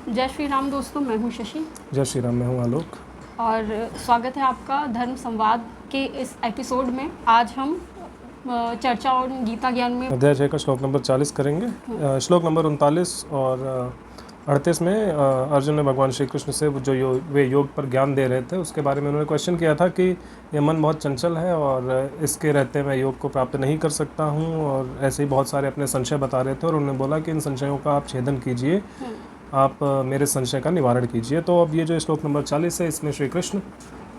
जय श्री राम दोस्तों, मैं हूँ शशि। जय श्री राम, मैं हूँ आलोक। और स्वागत है आपका धर्म संवाद के इस एपिसोड में। आज हम चर्चा और गीता ज्ञान में अध्याय 6 का श्लोक नंबर 40 करेंगे। श्लोक नंबर 39 और 38 में अर्जुन ने भगवान श्री कृष्ण से जो वे योग पर ज्ञान दे रहे थे उसके बारे में उन्होंने क्वेश्चन किया था कि ये मन बहुत चंचल है और इसके रहते मैं योग को प्राप्त नहीं कर सकता हूँ, और ऐसे ही बहुत सारे अपने संशय बता रहे थे। और उन्होंने बोला कि इन संशयों का आप छेदन कीजिए, आप मेरे संशय का निवारण कीजिए। तो अब ये जो श्लोक नंबर 40 है, इसमें श्री कृष्ण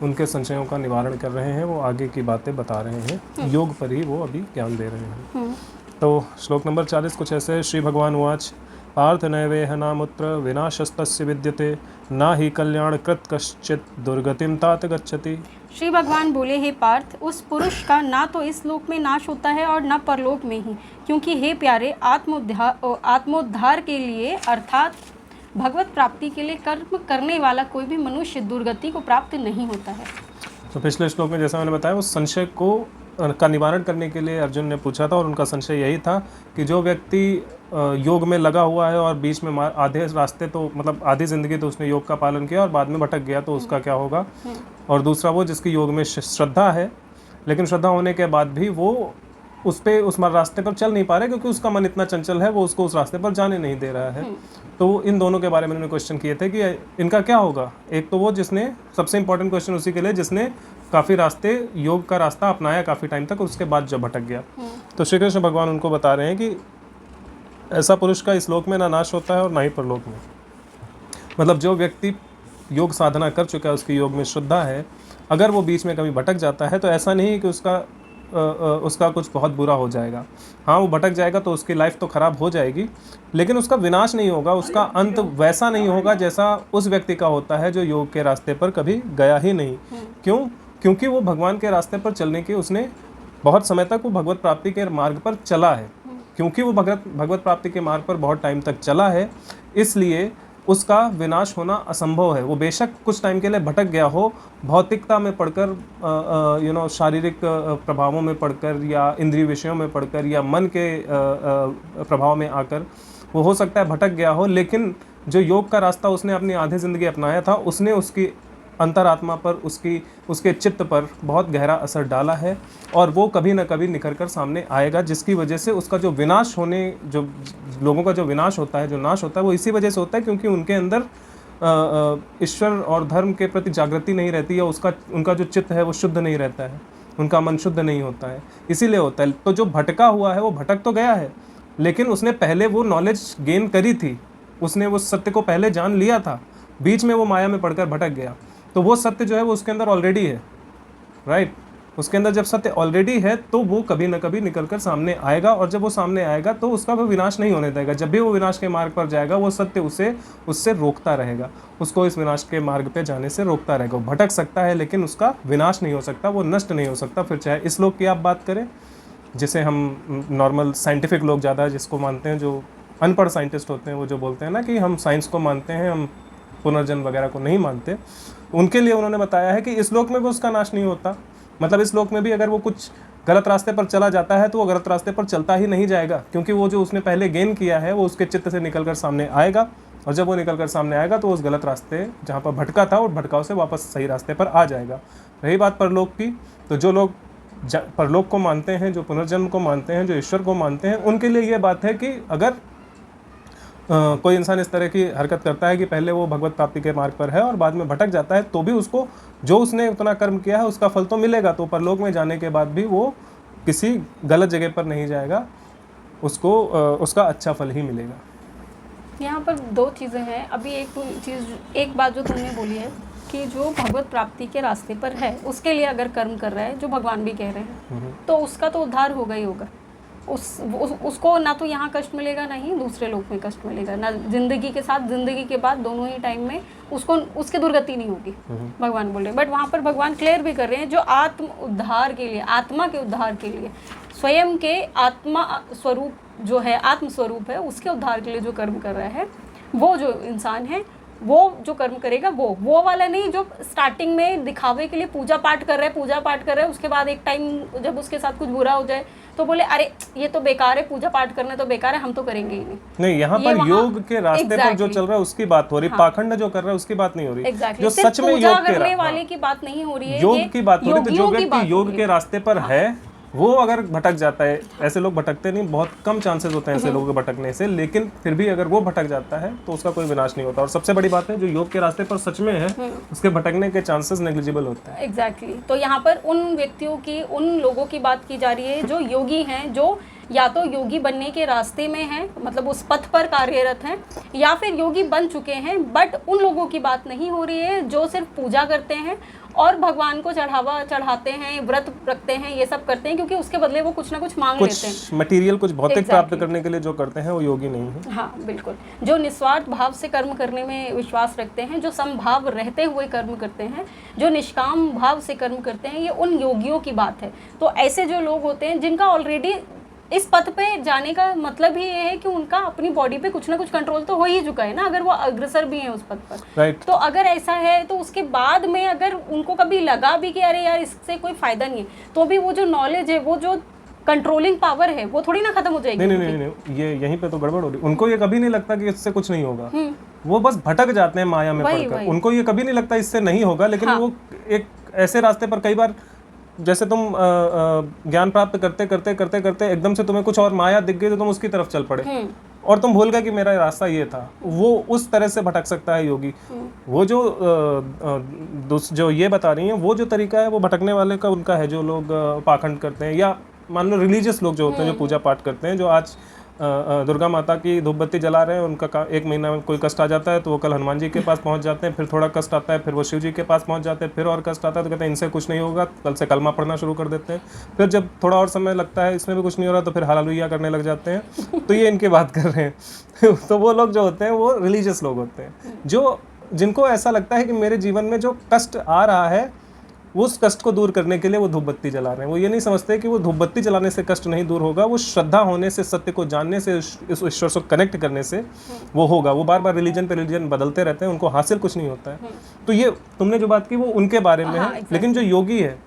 उनके संशयों का निवारण कर रहे हैं, वो आगे की बातें बता रहे हैं, योग पर ही वो अभी ज्ञान दे रहे हैं। तो श्लोक नंबर 40 कुछ ऐसे है। श्री भगवान उवाच पार्थ नैवेह नामुत्र विनाशस्तस्य विद्यते ना ही कल्याण कृत कश्चित दुर्गतिम तात गच्छति। श्री भगवान बोले, हे पार्थ, उस पुरुष का ना तो इस लोक में नाश होता है और ना परलोक में ही, क्योंकि हे प्यारे, आत्मोद्धार के लिए अर्थात भगवत प्राप्ति के लिए कर्म करने वाला कोई भी मनुष्य दुर्गति को प्राप्त नहीं होता है। तो पिछले श्लोक में जैसा मैंने बताया, उस संशय का निवारण करने के लिए अर्जुन ने पूछा था, और उनका संशय यही था कि जो व्यक्ति योग में लगा हुआ है और बीच में आधे रास्ते तो मतलब आधी ज़िंदगी तो उसने योग का पालन किया और बाद में भटक गया, तो उसका क्या होगा। और दूसरा वो जिसकी योग में श्रद्धा है, लेकिन श्रद्धा होने के बाद भी वो उस रास्ते पर चल नहीं पा रहे क्योंकि उसका मन इतना चंचल है, वो उसको उस रास्ते पर जाने नहीं दे रहा है। तो इन दोनों के बारे में उन्होंने क्वेश्चन किए थे कि इनका क्या होगा। एक तो वो जिसने, सबसे इंपॉर्टेंट क्वेश्चन उसी के लिए, जिसने काफ़ी रास्ते योग का रास्ता अपनाया काफ़ी टाइम तक, उसके बाद जब भटक गया। तो श्री कृष्ण भगवान उनको बता रहे हैं कि ऐसा पुरुष का इस लोक में ना नाश होता है और ना ही परलोक में। मतलब जो व्यक्ति योग साधना कर चुका है, उसकी योग में श्रद्धा है, अगर वो बीच में कभी भटक जाता है तो ऐसा नहीं कि उसका कुछ बहुत बुरा हो जाएगा। हाँ, वो भटक जाएगा तो उसकी लाइफ तो ख़राब हो जाएगी, लेकिन उसका विनाश नहीं होगा, उसका अंत वैसा नहीं होगा जैसा उस व्यक्ति का होता है जो योग के रास्ते पर कभी गया ही नहीं। क्यों? क्योंकि वो भगवान के रास्ते पर चलने की, उसने बहुत समय तक वो भगवत प्राप्ति के मार्ग पर चला है। क्योंकि वो भगवत प्राप्ति के मार्ग पर बहुत टाइम तक चला है, इसलिए उसका विनाश होना असंभव है। वो बेशक कुछ टाइम के लिए भटक गया हो, भौतिकता में पढ़कर, शारीरिक प्रभावों में पढ़कर या इंद्रिय विषयों में पढ़कर या मन के प्रभाव में आकर वो हो सकता है भटक गया हो, लेकिन जो योग का रास्ता उसने अपनी आधी ज़िंदगी अपनाया था, उसने उसकी अंतरात्मा पर, उसके चित्त पर बहुत गहरा असर डाला है, और वो कभी ना कभी निखर कर सामने आएगा, जिसकी वजह से उसका जो विनाश होने, जो लोगों का जो विनाश होता है, जो नाश होता है, वो इसी वजह से होता है क्योंकि उनके अंदर ईश्वर और धर्म के प्रति जागृति नहीं रहती है, उनका जो चित्त है वो शुद्ध नहीं रहता है, उनका मन शुद्ध नहीं होता है, इसीलिए होता है। तो जो भटका हुआ है वो भटक तो गया है, लेकिन उसने पहले वो नॉलेज गेन करी थी, उसने वो सत्य को पहले जान लिया था, बीच में वो माया में पड़कर भटक गया, तो वो सत्य जो है वो उसके अंदर ऑलरेडी है, राइट। उसके अंदर जब सत्य ऑलरेडी है तो वो कभी ना कभी निकल कर सामने आएगा, और जब वो सामने आएगा तो उसका वो विनाश नहीं होने देगा। जब भी वो विनाश के मार्ग पर जाएगा, वो सत्य उससे रोकता रहेगा, उसको इस विनाश के मार्ग पे जाने से रोकता रहेगा। वो भटक सकता है लेकिन उसका विनाश नहीं हो सकता, वो नष्ट नहीं हो सकता। फिर चाहे इस लोक की आप बात करें, जिसे हम नॉर्मल साइंटिफिक लोग ज़्यादा जिसको मानते हैं, जो अनपढ़ साइंटिस्ट होते हैं, वो जो बोलते हैं ना कि हम साइंस को मानते हैं, हम पुनर्जन्म वगैरह को नहीं मानते, उनके लिए उन्होंने बताया है कि इस लोक में भी उसका नाश नहीं होता। मतलब इस लोक में भी अगर वो कुछ गलत रास्ते पर चला जाता है तो वो गलत रास्ते पर चलता ही नहीं जाएगा, क्योंकि वो जो उसने पहले गेन किया है वो उसके चित्त से निकल कर सामने आएगा, और जब वो निकल कर सामने आएगा तो उस गलत रास्ते जहाँ पर भटका था और भटकाव से वापस सही रास्ते पर आ जाएगा। रही बात परलोक की, तो जो लोग परलोक को मानते हैं, जो पुनर्जन्म को मानते हैं, जो ईश्वर को मानते हैं, उनके लिए ये बात है कि अगर कोई इंसान इस तरह की हरकत करता है कि पहले वो भगवत प्राप्ति के मार्ग पर है और बाद में भटक जाता है, तो भी उसको जो उसने उतना कर्म किया है उसका फल तो मिलेगा। तो परलोक में जाने के बाद भी वो किसी गलत जगह पर नहीं जाएगा, उसको उसका अच्छा फल ही मिलेगा। यहाँ पर दो चीज़ें हैं। अभी एक बात जो तुमने बोली है कि जो भगवत प्राप्ति के रास्ते पर है उसके लिए अगर कर्म कर रहा है, जो भगवान भी कह रहे हैं, तो उसका तो उद्धार होगा ही होगा। उसको ना तो यहाँ कष्ट मिलेगा, ना ही दूसरे लोक में कष्ट मिलेगा, ना जिंदगी के साथ जिंदगी के बाद दोनों ही टाइम में उसको उसकी दुर्गति नहीं होगी, भगवान बोल रहे हैं। बट वहाँ पर भगवान क्लियर भी कर रहे हैं, जो आत्म उद्धार के लिए, आत्मा के उद्धार के लिए, स्वयं के आत्मा स्वरूप जो है, आत्म स्वरूप है, उसके उद्धार के लिए जो कर्म कर रहा है, वो जो इंसान है, वो जो कर्म करेगा वो वाला नहीं जो स्टार्टिंग में दिखावे के लिए पूजा पाठ कर रहा है, उसके बाद एक टाइम जब उसके साथ कुछ बुरा हो जाए तो बोले अरे ये तो बेकार है, पूजा पाठ करना तो बेकार है, हम तो करेंगे ही नहीं। नहीं, यहाँ पर योग के रास्ते पर जो चल रहा है उसकी बात हो रही है, पाखंड जो कर रहा है उसकी बात नहीं हो रही। जो सच में योग करने वाले की बात नहीं हो रही है, योग की बात हो रही है। तो जो व्यक्ति योग के रास्ते पर है वो अगर भटक जाता है, ऐसे लोग भटकते नहीं, बहुत कम चांसेस होते हैं ऐसे लोगों के भटकने से, लेकिन फिर भी अगर वो भटक जाता है तो उसका कोई विनाश नहीं होता। और सबसे बड़ी बात है जो योग के रास्ते पर सच में है उसके भटकने के चांसेस नेग्लिजिबल होते हैं। एग्जैक्टली तो यहाँ पर उन व्यक्तियों की, उन लोगों की बात की जा रही है जो योगी हैं, जो या तो योगी बनने के रास्ते में हैं, मतलब उस पथ पर कार्यरत हैं, या फिर योगी बन चुके हैं। बट उन लोगों की बात नहीं हो रही है जो सिर्फ पूजा करते हैं और भगवान को चढ़ावा चढ़ाते हैं, व्रत रखते हैं, ये सब करते हैं, क्योंकि उसके बदले वो कुछ ना कुछ मांग लेते हैं। कुछ मटेरियल, कुछ भौतिक प्राप्त करने के लिए जो करते हैं वो योगी नहीं है। हाँ बिल्कुल, जो निस्वार्थ भाव से कर्म करने में विश्वास रखते हैं, जो समभाव रहते हुए कर्म करते हैं, जो निष्काम भाव से कर्म करते हैं, ये उन योगियों की बात है। तो ऐसे जो लोग होते हैं जिनका ऑलरेडी इस पथ पे जाने का मतलब ही ये है कि उनका अपनी बॉडी पे कुछ ना कुछ कंट्रोल तो हो ही चुका है ना, अगर वो अग्रसर भी हैं उस पथ पर। राइट। तो अगर ऐसा है तो उसके बाद में अगर उनको कभी लगा भी कि अरे यार इससे कोई फायदा नहीं है, तो भी वो जो नॉलेज है, वो जो कंट्रोलिंग पावर है, वो थोड़ी ना खत्म हो जाएगी। नहीं, ये यहीं पे तो गड़बड़ हो रही। उनको ये कभी नहीं लगता कि इससे कुछ नहीं होगा, वो बस भटक जाते हैं माया में पड़कर। उनको ये कभी नहीं लगता इससे नहीं होगा, लेकिन वो एक ऐसे रास्ते पर कई बार, जैसे तुम ज्ञान प्राप्त करते करते करते करते एकदम से तुम्हें कुछ और माया दिख गई तो तुम उसकी तरफ चल पड़े और तुम भूल गए कि मेरा रास्ता ये था। वो उस तरह से भटक सकता है योगी। वो जो ये बता रही हैं, वो जो तरीका है वो भटकने वाले का उनका है, जो लोग पाखंड करते हैं, या मान लो रिलीजियस लोग जो होते हैं जो पूजा पाठ करते हैं, जो आज दुर्गा माता की धूप बत्ती जला रहे हैं, उनका एक महीना में कोई कष्ट आ जाता है तो वो कल हनुमान जी के पास पहुंच जाते हैं, फिर थोड़ा कष्ट आता है, फिर वो शिव जी के पास पहुंच जाते हैं, फिर और कष्ट आता है तो कहते हैं इनसे कुछ नहीं होगा, कल से कलमा पढ़ना शुरू कर देते हैं। फिर जब थोड़ा और समय लगता है इसमें भी कुछ नहीं हो रहा तो फिर हालेलुया करने लग जाते हैं। तो ये इनकी बात कर रहे हैं। तो वो लोग जो होते हैं वो रिलीजियस लोग होते हैं, जो जिनको ऐसा लगता है कि मेरे जीवन में जो कष्ट आ रहा है उस कष्ट को दूर करने के लिए वो धूप बत्ती जला रहे हैं। वो ये नहीं समझते कि वो धूप बत्ती जलाने से कष्ट नहीं दूर होगा, वो श्रद्धा होने से, सत्य को जानने से, इस ईश्वर से कनेक्ट करने से वो होगा। वो बार बार रिलीजन पे रिलीजन बदलते रहते हैं, उनको हासिल कुछ नहीं होता है। तो ये तुमने जो बात की वो उनके बारे में है, लेकिन जो योगी है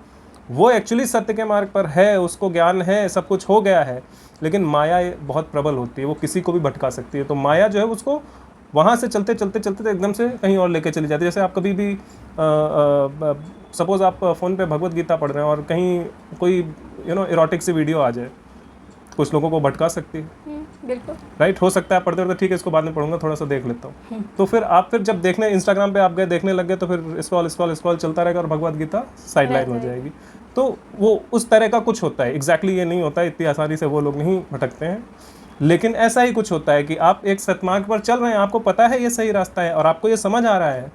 वो एक्चुअली सत्य के मार्ग पर है, उसको ज्ञान है, सब कुछ हो गया है, लेकिन माया बहुत प्रबल होती है, वो किसी को भी भटका सकती है। तो माया जो है उसको वहाँ से चलते चलते चलते तो एकदम से कहीं और लेके चली जाती है। जैसे आप कभी भी सपोज आप फ़ोन पे भगवत गीता पढ़ रहे हैं और कहीं कोई इरोटिक सी वीडियो आ जाए, कुछ लोगों को भटका सकती है। बिल्कुल राइट। हो सकता है आप पढ़ते ठीक है इसको बाद में पढ़ूंगा, थोड़ा सा देख लेता हूँ, तो फिर आप जब देखने इंस्टाग्राम पे आप गए देखने लग गए तो फिर स्क्रॉल चलता रहेगा और भगवत गीता साइड लाइन हो जाएगी। तो वो उस तरह का कुछ होता है। एग्जैक्टली ये नहीं होता है, इतनी आसानी से वो लोग नहीं भटकते हैं, लेकिन ऐसा ही कुछ होता है कि आप एक सतमार्ग पर चल रहे हैं, आपको पता है ये सही रास्ता है और आपको ये समझ आ रहा है,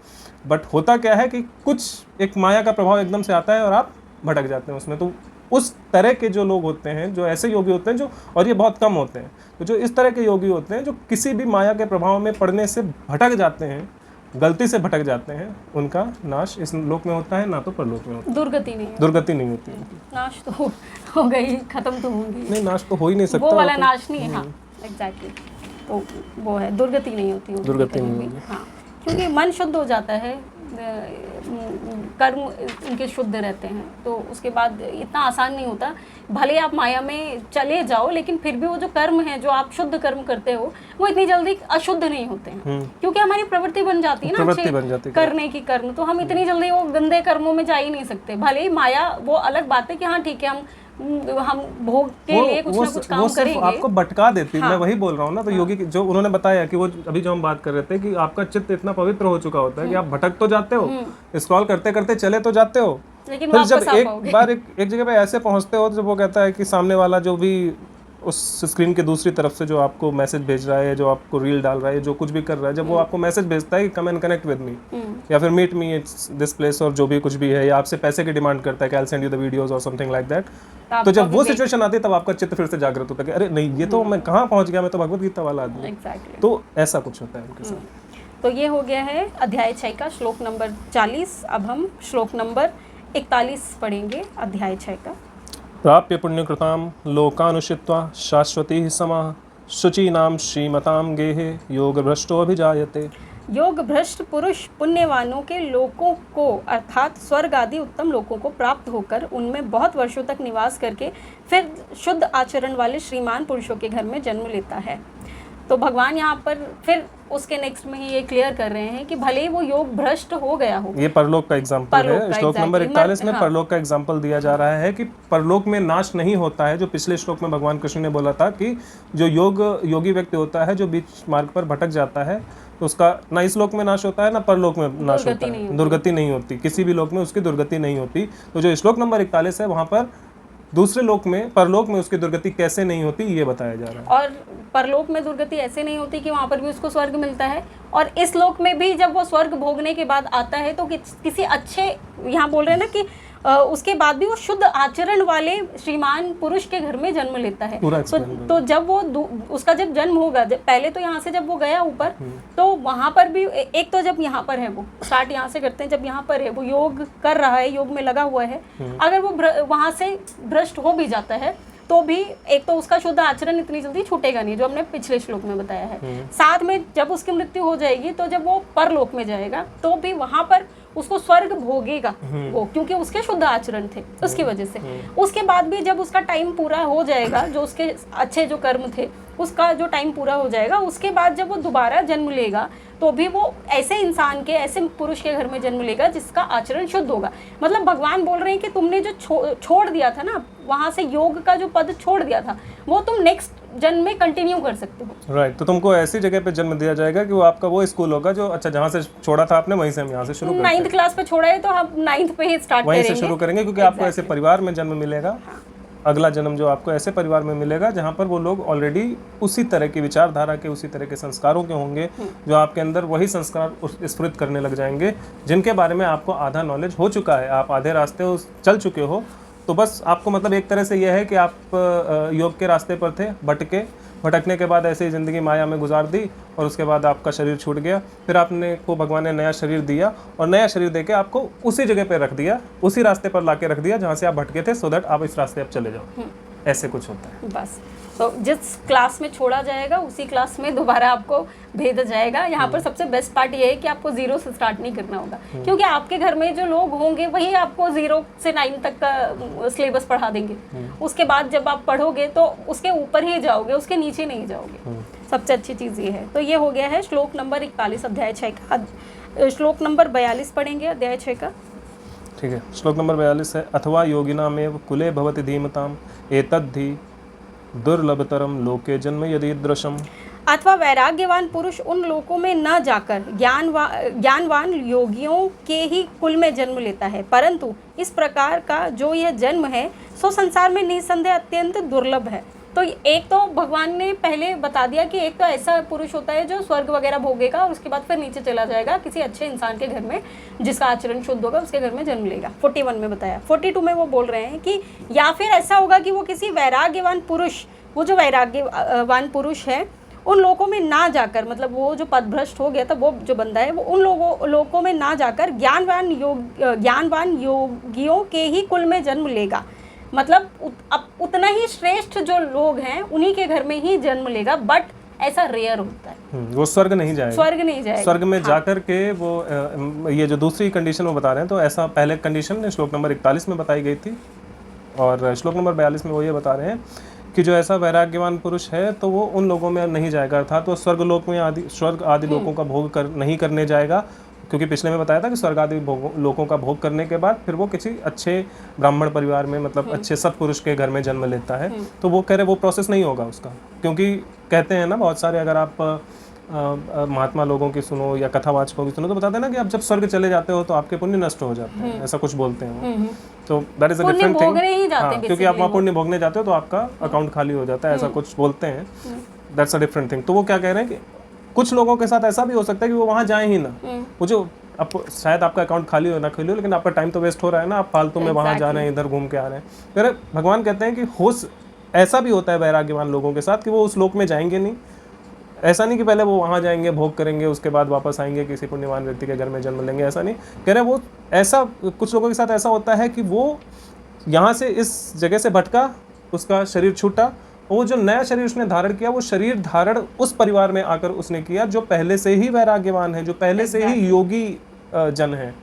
बट होता क्या है कि कुछ एक माया का प्रभाव एकदम से आता है और आप भटक जाते हैं उसमें। तो उस तरह के जो लोग होते हैं, जो ऐसे योगी होते हैं जो, और ये बहुत कम होते हैं, तो जो इस तरह के योगी होते हैं जो किसी भी माया के प्रभाव में पड़ने से भटक जाते हैं, गलती से भटक जाते हैं, उनका नाश इस लोक में होता है, ना तो परलोक में होता है। दुर्गति नहीं है, दुर्गति नहीं होती है। नाश तो हो गई, खत्म तो होंगी। नहीं, नाश तो हो ही नहीं सकता, वो वाला नाश नहीं है। हाँ एग्जैक्टली, तो वो है, दुर्गति नहीं होती, दुर्गति नहीं होगी। हाँ, क्योंकि मन शुद्ध हो जाता है, कर्म उनके शुद्ध रहते हैं, तो उसके बाद इतना आसान नहीं होता। भले आप माया में चले जाओ, लेकिन फिर भी वो जो कर्म है, जो आप शुद्ध कर्म करते हो, वो इतनी जल्दी अशुद्ध नहीं होते हैं, क्योंकि हमारी प्रवृत्ति बन जाती है ना अच्छी करने की कर्म, तो हम इतनी जल्दी वो गंदे कर्मों में जा ही नहीं सकते। भले ही माया, वो अलग बात है कि हाँ ठीक है, हम भोग के लिए कुछ ना कुछ काम करेंगे, आपको भटका देती है। हाँ। मैं वही बोल रहा हूँ ना। तो योगी जो उन्होंने बताया कि वो अभी जो हम बात कर रहे थे कि आपका चित्त इतना पवित्र हो चुका होता है कि आप भटक तो जाते हो, स्क्रॉल करते करते चले तो जाते हो, लेकिन फिर जब एक बार एक जगह पे ऐसे पहुंचते हो जब वो कहता है कि सामने वाला जो भी उस स्क्रीन के दूसरी तरफ से जो आपको मैसेज भेज रहा है, जो आपको रील डाल रहा है, जो कुछ भी कर रहा है, जब वो आपको मैसेज भेजता है कि come and connect with me, या फिर meet me it's this place, और जो भी कुछ भी है, या आपसे पैसे की डिमांड करता है कि I will send you the videos और समथिंग लाइक दैट, तो जब वो सिचुएशन आती है तब आपका चित्त फिर से जागृत होता है कि अरे नहीं, ये तो मैं कहाँ पहुंच गया, मैं तो भगवत गीता वाला आदमी। तो ऐसा कुछ होता है उनके साथ। तो ये हो गया है अध्याय 6 का श्लोक नंबर 40। अब हम श्लोक नंबर 41 पढ़ेंगे, अध्याय 6 का। प्राप्य पुण्यकृतां लोकानुषित्वा शाश्वती समाः शुचीनां श्रीमतां गेहे योगभ्रष्टोऽभिजायते। योग भ्रष्ट पुरुष पुण्यवानों के लोकों को अर्थात स्वर्ग आदि उत्तम लोकों को प्राप्त होकर उनमें बहुत वर्षों तक निवास करके फिर शुद्ध आचरण वाले श्रीमान पुरुषों के घर में जन्म लेता है। तो भगवान यहाँ पर फिर उसके नेक्स्ट में ही ये क्लियर कर रहे हैं कि भले ही वो योग भ्रष्ट हो गया हो। ये परलोक का एग्जाम्पल है। श्लोक नंबर 41 में परलोक का एग्जाम्पल दिया जा रहा है कि परलोक में नाश नहीं होता है। जो पिछले श्लोक में भगवान कृष्ण ने बोला था कि जो योगी व्यक्ति होता है जो बीच मार्ग पर भटक जाता है तो उसका ना इस लोक में नाश होता है ना परलोक में नाश होता है, दुर्गति नहीं होती, किसी भी लोक में उसकी दुर्गति नहीं होती। तो जो श्लोक नंबर 41 है वहाँ पर दूसरे लोक में परलोक में उसकी दुर्गति कैसे नहीं होती ये बताया जा रहा है। और परलोक में दुर्गति ऐसे नहीं होती कि वहाँ पर भी उसको स्वर्ग मिलता है, और इस लोक में भी जब वो स्वर्ग भोगने के बाद आता है तो किसी अच्छे, यहाँ बोल रहे हैं ना कि उसके बाद भी वो शुद्ध आचरण वाले श्रीमान पुरुष के घर में जन्म लेता है। तो जब वो उसका जब जन्म होगा, पहले तो यहाँ से जब वो गया ऊपर तो वहाँ पर भी एक तो जब यहाँ पर है, वो स्टार्ट यहाँ से करते हैं, जब यहाँ पर है वो योग कर रहा है, योग में लगा हुआ है, अगर वो वहाँ से भ्रष्ट हो भी जाता है तो भी एक तो उसका शुद्ध आचरण इतनी जल्दी छूटेगा नहीं, जो हमने पिछले श्लोक में बताया है। साथ में जब उसकी मृत्यु हो जाएगी तो जब वो परलोक में जाएगा तो भी वहां पर उसको स्वर्ग भोगेगा वो, क्योंकि उसके शुद्ध आचरण थे उसकी वजह से। उसके बाद भी जब उसका टाइम पूरा हो जाएगा, जो उसके अच्छे जो कर्म थे उसका जो टाइम पूरा हो जाएगा, उसके बाद जब वो दोबारा जन्म लेगा तो भी वो ऐसे इंसान के, ऐसे पुरुष के घर में जन्म लेगा जिसका आचरण शुद्ध होगा। मतलब भगवान बोल रहे हैं कि तुमने जो छोड़ दिया था ना, वहां से योग का जो पद छोड़ दिया था, वो तुम नेक्स्ट जन्म में कंटिन्यू कर सकते हो। राइट। तो तुमको ऐसी जगह पे जन्म दिया जाएगा कि वो आपका वो स्कूल होगा जो अच्छा जहाँ से छोड़ा था आपने वहीं से हम यहाँ से शुरू करेंगे। 9th क्लास पे छोड़ा है तो हम 9th पे ही स्टार्ट करेंगे, वहीं से शुरू करेंगे, क्योंकि आपको ऐसे परिवार में जन्म मिलेगा। अगला जन्म जो आपको ऐसे परिवार में मिलेगा जहाँ पर वो लोग ऑलरेडी उसी तरह की विचारधारा के, उसी तरह के संस्कारों के होंगे, जो आपके अंदर वही संस्कार स्फुरित करने लग जाएंगे जिनके बारे में आपको आधा नॉलेज हो चुका है, आप आधे रास्ते चल चुके हो। तो बस आपको मतलब एक तरह से यह है कि आप योग के रास्ते पर थे, भटकने के बाद ऐसे ही ज़िंदगी माया में गुजार दी और उसके बाद आपका शरीर छूट गया, फिर आपने को भगवान ने नया शरीर दिया और नया शरीर देके आपको उसी जगह पे रख दिया, उसी रास्ते पर लाके रख दिया जहाँ से आप भटके थे, सो दैट आप इस रास्ते अब चले जाओ। ऐसे कुछ होता है बस। तो जिस क्लास में छोड़ा जाएगा उसी क्लास में दोबारा आपको भेजा जाएगा। यहाँ पर सबसे बेस्ट पार्ट ये है कि आपको 0 से स्टार्ट नहीं करना होगा, क्योंकि आपके घर में जो लोग होंगे वही आपको 0 से 9 तक का सिलेबस पढ़ा देंगे। उसके बाद जब आप पढ़ोगे तो उसके ऊपर ही जाओगे, उसके नीचे नहीं जाओगे। सबसे अच्छी चीज़ ये है। तो ये हो गया है श्लोक नंबर 41 अध्याय 6 का। श्लोक नंबर 42 पढ़ेंगे अध्याय 6 का। ठीक है। श्लोक नंबर 42 है, अथवा योगिनामेव कुले भवति धीमताम एतद्धि दुर्लभतरम लोके जन्म यदि दृशम। अथवा वैराग्यवान पुरुष उन लोकों में न जाकर ज्ञानवान योगियों के ही कुल में जन्म लेता है, परंतु इस प्रकार का जो यह जन्म है सो संसार में निसंदेह अत्यंत दुर्लभ है। तो एक तो भगवान ने पहले बता दिया कि एक तो ऐसा पुरुष होता है जो स्वर्ग वगैरह भोगेगा और उसके बाद फिर नीचे चला जाएगा किसी अच्छे इंसान के घर में, जिसका आचरण शुद्ध होगा उसके घर में जन्म लेगा। 41 में बताया। 42 में वो बोल रहे हैं कि या फिर ऐसा होगा कि वो किसी वैराग्यवान पुरुष, वो जो वैराग्यवान पुरुष है उन लोगों में ना जाकर, मतलब वो जो पदभ्रष्ट हो गया था वो जो बंदा है, वो उन लोगों में ना जाकर ज्ञानवान योगियों के ही कुल में जन्म लेगा। मतलब उतना ही श्रेष्ठ जो लोग हैं उन्हीं के घर में ही जन्म लेगा, बट ऐसा रेयर होता है। वो स्वर्ग नहीं जाएगा। स्वर्ग में जाकर के वो ये जो दूसरी कंडीशन वो बता रहे हैं, तो ऐसा पहले कंडीशन श्लोक नंबर 41 में बताई गई थी और श्लोक नंबर 42 में वो ये बता रहे हैं कि जो ऐसा वैराग्यवान पुरुष है तो वो उन लोगों में नहीं जाएगा, अर्थात तो स्वर्ग आदि लोगों का भोग नहीं करने जाएगा, क्योंकि पिछले में बताया था कि स्वर्ग आदि लोगों का भोग करने के बाद फिर वो किसी अच्छे ब्राह्मण परिवार में, मतलब अच्छे सत्पुरुष के घर में जन्म लेता है। तो वो कह रहे वो प्रोसेस नहीं होगा उसका, क्योंकि कहते हैं ना बहुत सारे, अगर आप महात्मा लोगों की सुनो या कथावाचकों की सुनो तो बताते हैं ना कि आप जब स्वर्ग चले जाते हो तो आपके पुण्य नष्ट हो जाते हैं, ऐसा कुछ बोलते हैं। तो that is a different thing. हाँ, क्योंकि आप वहाँ पुण्य भोगने जाते हो तो आपका अकाउंट खाली हो जाता है, ऐसा कुछ बोलते हैं। That's a different thing. तो वो क्या कह रहे हैं कि कुछ लोगों के साथ ऐसा भी हो सकता है कि वो वहाँ जाए ही ना, वो जो अब शायद आपका अकाउंट खाली हो ना खाली हो, लेकिन आपका टाइम तो वेस्ट हो रहा है ना, आप फालतू में वहाँ जा रहे हैं, इधर घूम के आ रहे हैं। फिर भगवान कहते हैं कि ऐसा भी होता है वैराग्यवान लोगों के साथ कि वो उस लोक में जाएंगे नहीं। ऐसा नहीं कि पहले वो वहाँ जाएंगे, भोग करेंगे, उसके बाद वापस आएंगे किसी पुण्यवान व्यक्ति के घर में जन्म लेंगे, ऐसा नहीं कह रहे। वो ऐसा कुछ लोगों के साथ ऐसा होता है कि वो यहाँ से इस जगह से भटका, उसका शरीर छूटा वो जो नया शरीर उसने धारण किया, वो शरीर धारण उस परिवार में आकर उसने किया जो पहले से ही वैराग्यवान है, जो पहले से ही योगी जन है,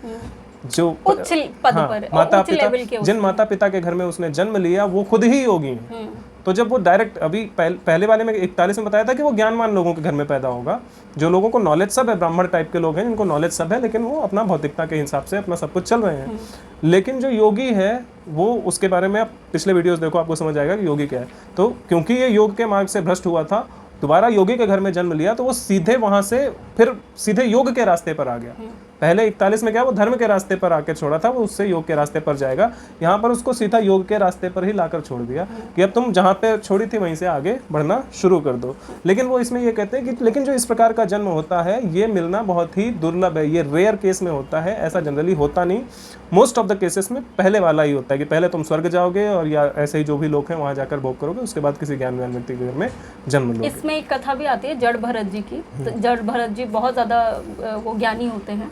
जो उच्च पद पर, माता उच्च पिता, लेवल के जिन माता पिता के घर में उसने जन्म लिया वो खुद ही योगी हैं। तो जब वो डायरेक्ट अभी पहले वाले में 41 में बताया था कि वो ज्ञानवान लोगों के घर में पैदा होगा, जो लोगों को नॉलेज सब है, ब्राह्मण टाइप के लोग हैं जिनको नॉलेज सब है, लेकिन वो अपना भौतिकता के हिसाब से अपना सब कुछ चल रहे हैं। लेकिन जो योगी है वो, उसके बारे में आप पिछले वीडियोस देखो, आपको समझ आएगा कि योगी क्या है। तो क्योंकि ये योग के मार्ग से भ्रष्ट हुआ था, दोबारा योगी के घर में जन्म लिया, तो वो सीधे वहां से फिर सीधे योग के रास्ते पर आ गया। पहले 41 में क्या, वो धर्म के रास्ते पर आके छोड़ा था, वो उससे योग के रास्ते पर जाएगा। यहाँ पर उसको सीधा योग के रास्ते पर ही लाकर छोड़ दिया कि अब तुम जहाँ पे छोड़ी थी वहीं से आगे बढ़ना शुरू कर दो। लेकिन वो इसमें ये कहते हैं कि लेकिन जो इस प्रकार का जन्म होता है ये मिलना बहुत ही दुर्लभ है, ये रेयर केस में होता है, ऐसा जनरली होता नहीं। मोस्ट ऑफ द केसेस में पहले वाला ही होता है कि पहले तुम स्वर्ग जाओगे और या ऐसे ही जो भी लोग हैं वहाँ जाकर भोग करोगे, उसके बाद किसी ज्ञानवान व्यक्ति के घर में जन्म लोगे। इसमें एक कथा भी आती है जड़ भरत जी की। तो जड़ भरत जी बहुत ज़्यादा वो ज्ञानी होते हैं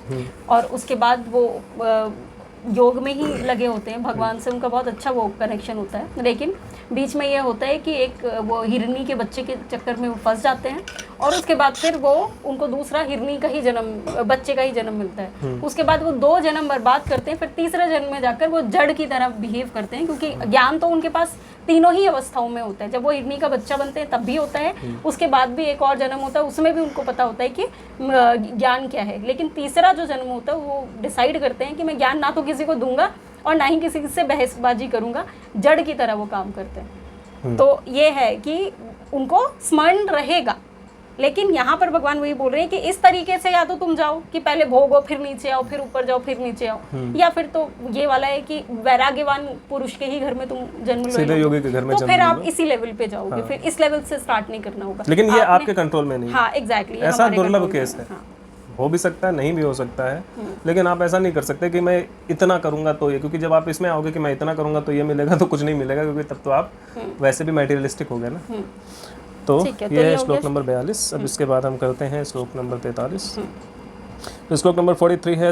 और उसके बाद वो योग में ही लगे होते हैं, भगवान से उनका बहुत अच्छा वो कनेक्शन होता है। लेकिन बीच में ये होता है कि एक वो हिरनी के बच्चे के चक्कर में वो फंस जाते हैं और उसके बाद फिर वो उनको दूसरा हिरनी का ही जन्म, बच्चे का ही जन्म मिलता है। उसके बाद वो 2 जन्म बर्बाद करते हैं, फिर तीसरे जन्म में जाकर वो जड़ की तरह बिहेव करते हैं, क्योंकि ज्ञान तो उनके पास तीनों ही अवस्थाओं में होता है। जब वो हिरनी का बच्चा बनते हैं तब भी होता है, उसके बाद भी एक और जन्म होता है, उसमें भी उनको पता होता है कि ज्ञान क्या है। लेकिन तीसरा जो जन्म होता है वो डिसाइड करते हैं कि मैं ज्ञान ना तो किसी को दूंगा और ना ही किसी से बहसबाजी करूंगा, जड़ की तरह वो काम करते हैं। तो ये है कि उनको स्मरण रहेगा। लेकिन यहाँ पर भगवान वही बोल रहे हैं कि इस तरीके से या तो तुम जाओ कि पहले भोगो, फिर नीचे आओ, फिर ऊपर जाओ, फिर नीचे आओ, या फिर तो ये वाला है कि वैराग्यवान पुरुष के ही घर में तुम जन्म लो, सीधे योगी के घर में तो फिर आप इसी लेवल पे जाओगे। फिर इस लेवल से स्टार्ट नहीं करना होगा। लेकिन ये आपके कंट्रोल में नहीं है। हाँ एग्जैक्टली, ऐसा दुर्लभ केस है। हो भी सकता है, नहीं भी हो सकता है, लेकिन आप ऐसा नहीं कर सकते कि मैं इतना करूंगा तो ये, क्योंकि जब आप इसमें आओगे कि मैं इतना करूंगा तो ये मिलेगा, तो कुछ नहीं मिलेगा, क्योंकि तब तो आप वैसे भी मटेरियलिस्टिक हो गए ना। तो ये है श्लोक नंबर 42। अब इसके बाद हम करते हैं श्लोक नंबर 43। तो श्लोक नंबर 43 है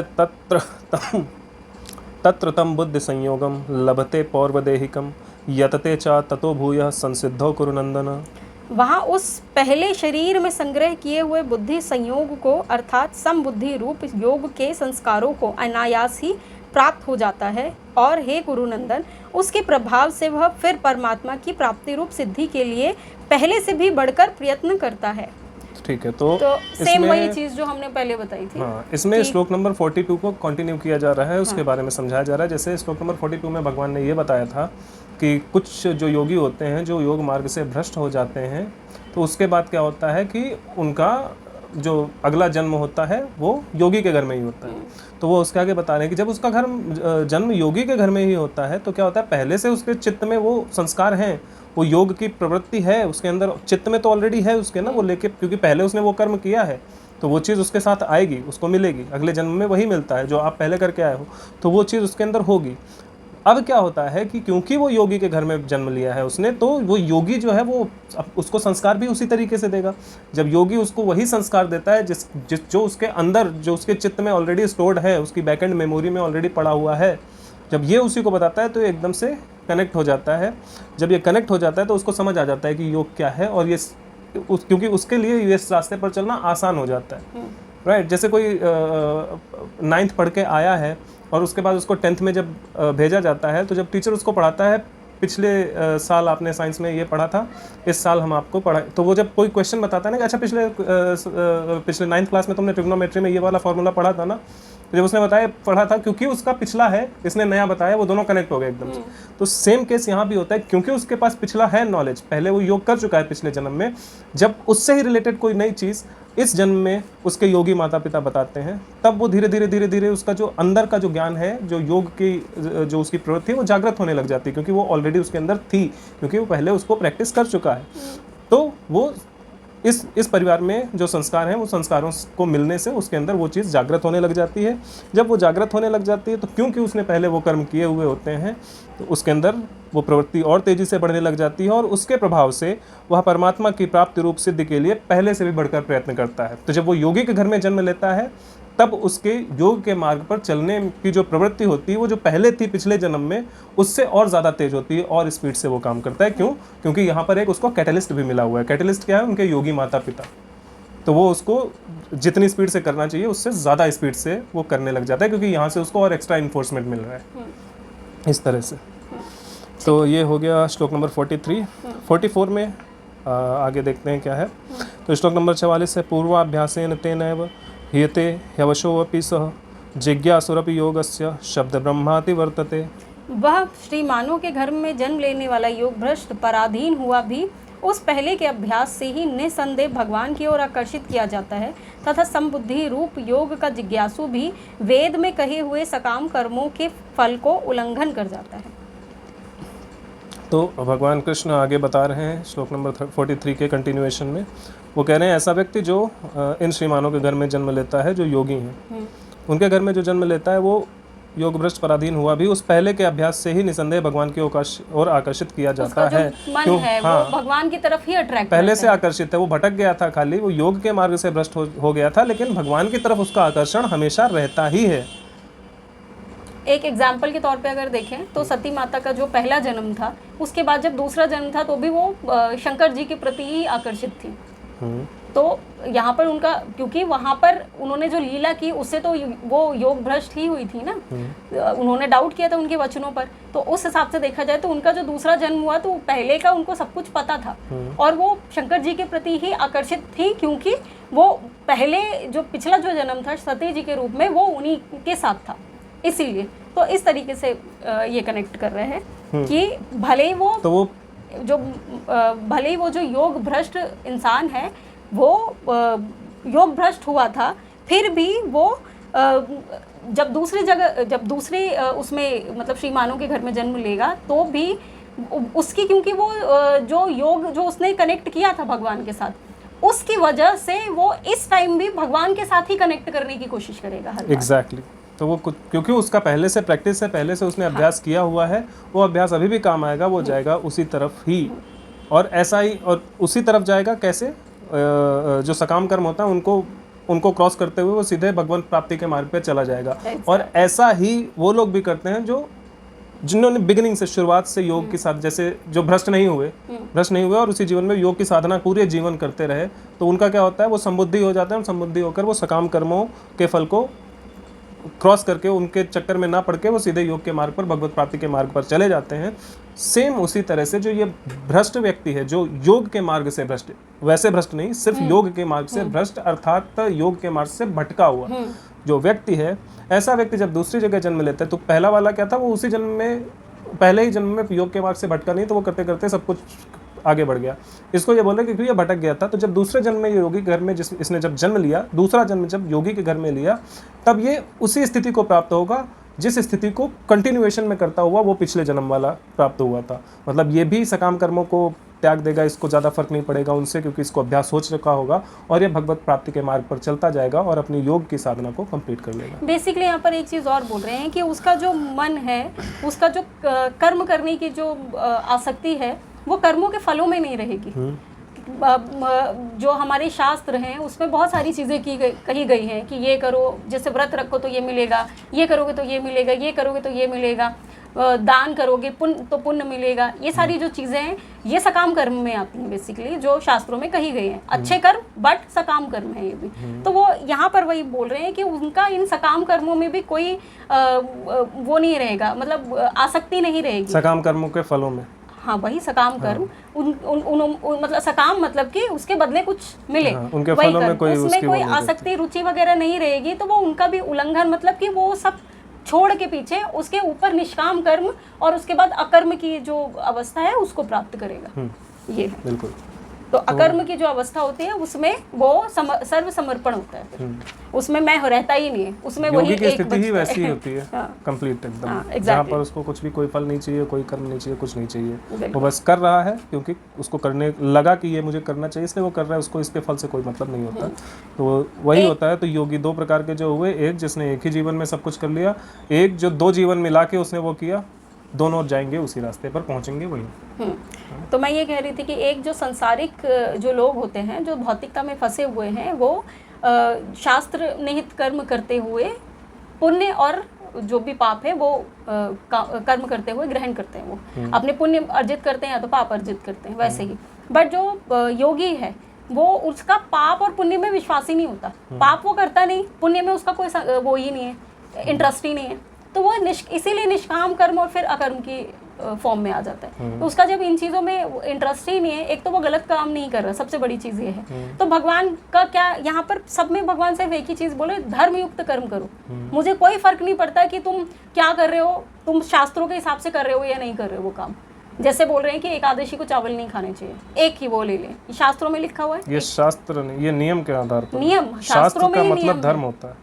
तत्र तम बुद्धि संयोगम लभते पौर्वदेहिकम यतते चा ततो भूयः संसिद्धो कुरुनंदन। वहाँ उस पहले शरीर में संग्रह किए हुए बुद्धि संयोग को अर्थात समबुद्धि रूप योग के संस्कारों को अनायास ही प्राप्त हो जाता है और हे गुरुनंदन, उसके प्रभाव से वह फिर परमात्मा की प्राप्ति रूप सिद्धि के लिए पहले से भी बढ़कर प्रयत्न करता है। ठीक है, तो सेम वही चीज जो हमने पहले बताई थी। हाँ, इसमें श्लोक नंबर 42 को कंटिन्यू किया जा रहा है, उसके बारे में समझाया जा रहा है। जैसे श्लोक नंबर 42 में भगवान ने ये बताया था कि कुछ जो योगी होते हैं जो योग मार्ग से भ्रष्ट हो जाते हैं, तो उसके बाद क्या होता है कि उनका जो अगला जन्म होता है वो योगी के घर में ही होता है। तो वो उसके आगे बता रहे हैं कि जब उसका घर जन्म योगी के घर में ही होता है तो क्या होता है, पहले से उसके चित्त में वो संस्कार हैं, वो योग की प्रवृत्ति है उसके अंदर, चित्त में तो ऑलरेडी है उसके ना, वो लेके, क्योंकि पहले उसने वो कर्म किया है, तो वो चीज़ उसके साथ आएगी, उसको मिलेगी, अगले जन्म में वही मिलता है जो आप पहले करके आए हो, तो वो चीज़ उसके अंदर होगी। अब क्या होता है कि क्योंकि वो योगी के घर में जन्म लिया है उसने, तो वो योगी जो है वो उसको संस्कार भी उसी तरीके से देगा। जब योगी उसको वही संस्कार देता है जिस जो उसके अंदर, जो उसके चित्त में ऑलरेडी स्टोर्ड है, उसकी बैकएंड मेमोरी में ऑलरेडी पड़ा हुआ है, जब ये उसी को बताता है तो ये एकदम से कनेक्ट हो जाता है। जब ये कनेक्ट हो जाता है तो उसको समझ आ जाता है कि योग क्या है, और ये क्योंकि उसके लिए इस रास्ते पर चलना आसान हो जाता है, राइट। जैसे कोई 9th पढ़ के आया है और उसके बाद उसको 10th में जब भेजा जाता है, तो जब टीचर उसको पढ़ाता है, पिछले साल आपने साइंस में ये पढ़ा था, इस साल हम आपको पढ़ा, तो वो जब कोई क्वेश्चन बताता है ना कि अच्छा पिछले 9th क्लास में तुमने ट्रिग्नोमेट्री में ये वाला फॉर्मूला पढ़ा था ना, जब उसने पढ़ा था, क्योंकि उसका पिछला है, इसने नया बताया, वो दोनों कनेक्ट हो गए एकदम से। तो सेम केस यहाँ भी होता है, क्योंकि उसके पास पिछला है नॉलेज, पहले वो योग कर चुका है पिछले जन्म में, जब उससे ही रिलेटेड कोई नई चीज़ इस जन्म में उसके योगी माता पिता बताते हैं, तब वो धीरे धीरे उसका जो अंदर का जो ज्ञान है, जो योग की जो उसकी प्रवृत्ति है, वो जागृत होने लग जाती है, क्योंकि वो ऑलरेडी उसके अंदर थी, क्योंकि वो पहले उसको प्रैक्टिस कर चुका है। तो वो इस परिवार में जो संस्कार हैं, वो संस्कारों को मिलने से उसके अंदर वो चीज़ जागृत होने लग जाती है। जब वो जागृत होने लग जाती है, तो क्योंकि उसने पहले वो कर्म किए हुए होते हैं, तो उसके अंदर वो प्रवृत्ति और तेज़ी से बढ़ने लग जाती है, और उसके प्रभाव से वह परमात्मा की प्राप्ति रूप सिद्धि के लिए पहले से भी बढ़कर प्रयत्न करता है। तो जब वो योगी के घर में जन्म लेता है, तब उसके योग के मार्ग पर चलने की जो प्रवृत्ति होती है वो जो पहले थी पिछले जन्म में उससे और ज़्यादा तेज होती है और स्पीड से वो काम करता है। क्यों? क्योंकि यहाँ पर एक उसको कैटलिस्ट भी मिला हुआ है। कैटलिस्ट क्या है? उनके योगी माता पिता। तो वो उसको जितनी स्पीड से करना चाहिए उससे ज़्यादा स्पीड से वो करने लग जाता है, क्योंकि यहाँ से उसको और एक्स्ट्रा इन्फोर्समेंट मिल रहा है इस तरह से। तो ये हो गया श्लोक नंबर 43। 44 में आगे देखते हैं क्या है। तो श्लोक नंबर 44 है, पूर्वाभ्यासेन तेनैव ह्यते ह्यवशोऽपि सः जिज्ञासुरपि योगस्य शब्द ब्रह्माति वर्तते। वह श्रीमानों के घर में जन्म लेने वाला योग भ्रष्ट पराधीन हुआ भी उस पहले के अभ्यास से ही निसंदेह भगवान की ओर आकर्षित किया जाता है तथा समबुद्धि रूप योग का जिज्ञासु भी वेद में कहे हुए सकाम कर्मों के फल को उल्लंघन कर जाता है। तो भगवान कृष्ण आगे बता रहे हैं श्लोक नंबर 43 के कंटिन्यूएशन में। वो कह रहे हैं ऐसा व्यक्ति जो इन श्रीमानों के घर में जन्म लेता है, जो योगी हैं, उनके घर में जो जन्म लेता है वो योग भ्रष्ट पराधीन हुआ भी उस पहले के अभ्यास से ही निसंदेह भगवान की ओर आकर्षित किया जाता है। क्यों? है वो भगवान की तरफ ही अट्रैक्ट पहले से आकर्षित है। वो भटक गया था, खाली वो योग के मार्ग से भ्रष्ट हो गया था, लेकिन भगवान की तरफ उसका आकर्षण हमेशा रहता ही है। एक एग्जाम्पल के तौर पे अगर देखें तो सती माता का जो पहला जन्म था, उसके बाद जब दूसरा जन्म था तो भी वो शंकर जी के प्रति ही आकर्षित थी। तो यहाँ पर उनका, क्योंकि वहाँ पर उन्होंने जो लीला की उससे तो वो योग भ्रष्ट ही हुई थी ना। उन्होंने डाउट किया था उनके वचनों पर। तो उस हिसाब से देखा जाए तो उनका जो दूसरा जन्म हुआ तो पहले का उनको सब कुछ पता था और वो शंकर जी के प्रति ही आकर्षित थी, क्योंकि वो पहले जो पिछला जो जन्म था सती जी के रूप में वो उन्हीं के साथ था, इसीलिए। तो इस तरीके से ये कनेक्ट कर रहे हैं कि भले ही वो जो योग भ्रष्ट इंसान है वो योग भ्रष्ट हुआ था, फिर भी वो जब दूसरे उसमें मतलब श्रीमानों के घर में जन्म लेगा तो भी उसकी, क्योंकि वो जो योग जो उसने कनेक्ट किया था भगवान के साथ, उसकी वजह से वो इस टाइम भी भगवान के साथ ही कनेक्ट करने की कोशिश करेगा। एग्जैक्टली। तो वो क्योंकि उसका पहले से प्रैक्टिस है, पहले से उसने अभ्यास किया हुआ है, वो अभ्यास अभी भी काम आएगा, वो जाएगा उसी तरफ ही। और ऐसा ही, और उसी तरफ जाएगा कैसे? जो सकाम कर्म होता है उनको क्रॉस करते हुए वो सीधे भगवान प्राप्ति के मार्ग पे चला जाएगा। और ऐसा ही वो लोग भी करते हैं जिन्होंने बिगिनिंग से, शुरुआत से योग के साथ, जैसे जो भ्रष्ट नहीं हुए और उसी जीवन में योग की साधना पूरे जीवन करते रहे, तो उनका क्या होता है? वो समबुद्धि हो जाते हैं। समबुद्धि होकर वो सकाम कर्मों के फल को क्रॉस करके, उनके चक्कर में ना पड़ के वो सीधे योग के मार्ग पर, भगवत प्राप्ति के मार्ग पर चले जाते हैं। सेम उसी तरह से जो ये भ्रष्ट व्यक्ति है, जो योग के मार्ग से भ्रष्ट, वैसे भ्रष्ट नहीं, सिर्फ योग के मार्ग से भ्रष्ट, अर्थात योग के मार्ग से भटका हुआ जो व्यक्ति है, ऐसा व्यक्ति जब दूसरी जगह जन्म लेता है, तो पहला वाला क्या था? वो उसी जन्म में, पहले ही जन्म में योग के मार्ग से भटका नहीं, तो वो करते करते सब कुछ आगे बढ़ गया। इसको ये बोल रहे क्योंकि ये भटक गया था। तो जब दूसरे जन्म में ये योगी घर में इसने जब जन्म लिया, दूसरा जन्म जब योगी के घर में लिया, तब ये उसी स्थिति को प्राप्त होगा जिस स्थिति को कंटिन्यूएशन में करता हुआ वो पिछले जन्म वाला प्राप्त हुआ था। मतलब ये भी सकाम कर्मों को त्याग देगा, इसको ज़्यादा फर्क नहीं पड़ेगा उनसे, क्योंकि इसको अभ्यास हो चुका होगा और ये भगवत प्राप्ति के मार्ग पर चलता जाएगा और अपनी योग की साधना को कंप्लीट कर लेगा। बेसिकली यहाँ पर एक चीज़ और बोल रहे हैं कि उसका जो मन है, उसका जो कर्म करने की जो आसक्ति है, वो कर्मों के फलों में नहीं रहेगी। जो हमारे शास्त्र हैं उसमें बहुत सारी चीज़ें कही गई हैं कि ये करो, जैसे व्रत रखो तो ये मिलेगा, ये करोगे तो ये मिलेगा, ये करोगे तो ये मिलेगा, दान करोगे तो पुण्य मिलेगा। ये सारी जो चीज़ें हैं ये सकाम कर्म में आती हैं, बेसिकली जो शास्त्रों में कही गई हैं। अच्छे कर्म बट सकाम कर्म है ये भी। तो वो यहाँ पर वही बोल रहे हैं कि उनका इन सकाम कर्मों में भी कोई वो नहीं रहेगा, मतलब आसक्ति नहीं रहेगी सकाम कर्मों के फलों में। हाँ, वही सकाम कर्म। मतलब सकाम मतलब कि उसके बदले कुछ मिले, उनके फलों में उसमें कोई आसक्ति रुचि वगैरह नहीं रहेगी। तो वो उनका भी उल्लंघन, मतलब कि वो सब छोड़ के पीछे उसके ऊपर निष्काम कर्म और उसके बाद अकर्म की जो अवस्था है उसको प्राप्त करेगा। ये है बिल्कुल। तो अकर्म की जो अवस्था होती है उसमें वो सर्व समर्पण होता है, उसमें मैं रहता ही नहीं है, उसमें वही की स्थिति ही वैसी होती है, कंप्लीट एकदम, जहाँ पर उसको कुछ भी, कोई फल नहीं चाहिए, कोई कर्म नहीं चाहिए, कुछ नहीं चाहिए, वो बस कर रहा है क्योंकि उसको करने लगा कि ये मुझे करना चाहिए इसलिए वो कर रहा है, उसको इसके फल से कोई मतलब नहीं होता। तो वही होता है। तो योगी दो प्रकार के जो हुए, एक जिसने एक ही जीवन में सब कुछ कर लिया, एक जो दो जीवन मिला के उसने वो किया, दोनों जाएंगे उसी रास्ते पर पहुंचेंगे वहीं। तो मैं ये कह रही थी कि एक जो संसारिक जो लोग होते हैं, जो भौतिकता में फंसे हुए हैं, वो शास्त्र निहित कर्म करते हुए पुण्य और जो भी पाप है वो कर्म करते हुए ग्रहण करते हैं। वो अपने पुण्य अर्जित करते हैं या तो पाप अर्जित करते हैं, वैसे ही। बट जो योगी है वो उसका पाप और पुण्य में विश्वास ही नहीं होता। पाप वो करता नहीं, पुण्य में उसका कोई वो ही नहीं है, इंटरेस्ट ही नहीं है। तो वो इसीलिए निष्काम कर्म और फिर अकर्म की फॉर्म में आ जाता है। तो उसका जब इन चीज़ों में इंटरेस्ट ही नहीं है, एक तो वो गलत काम नहीं कर रहा, सबसे बड़ी चीज़ ये है। तो भगवान का क्या यहाँ पर सब में भगवान सिर्फ एक ही चीज़ बोले, धर्मयुक्त कर्म करो। मुझे कोई फर्क नहीं पड़ता कि तुम क्या कर रहे हो, तुम शास्त्रों के हिसाब से कर रहे हो या नहीं कर रहे हो वो काम। जैसे बोल रहे हैं कि एकादशी को चावल नहीं खाने चाहिए, एक ही वो ले लें, शास्त्रों में लिखा हुआ है। ये शास्त्र नहीं, ये नियम के आधार पर, नियम शास्त्रों में मतलब धर्म होता है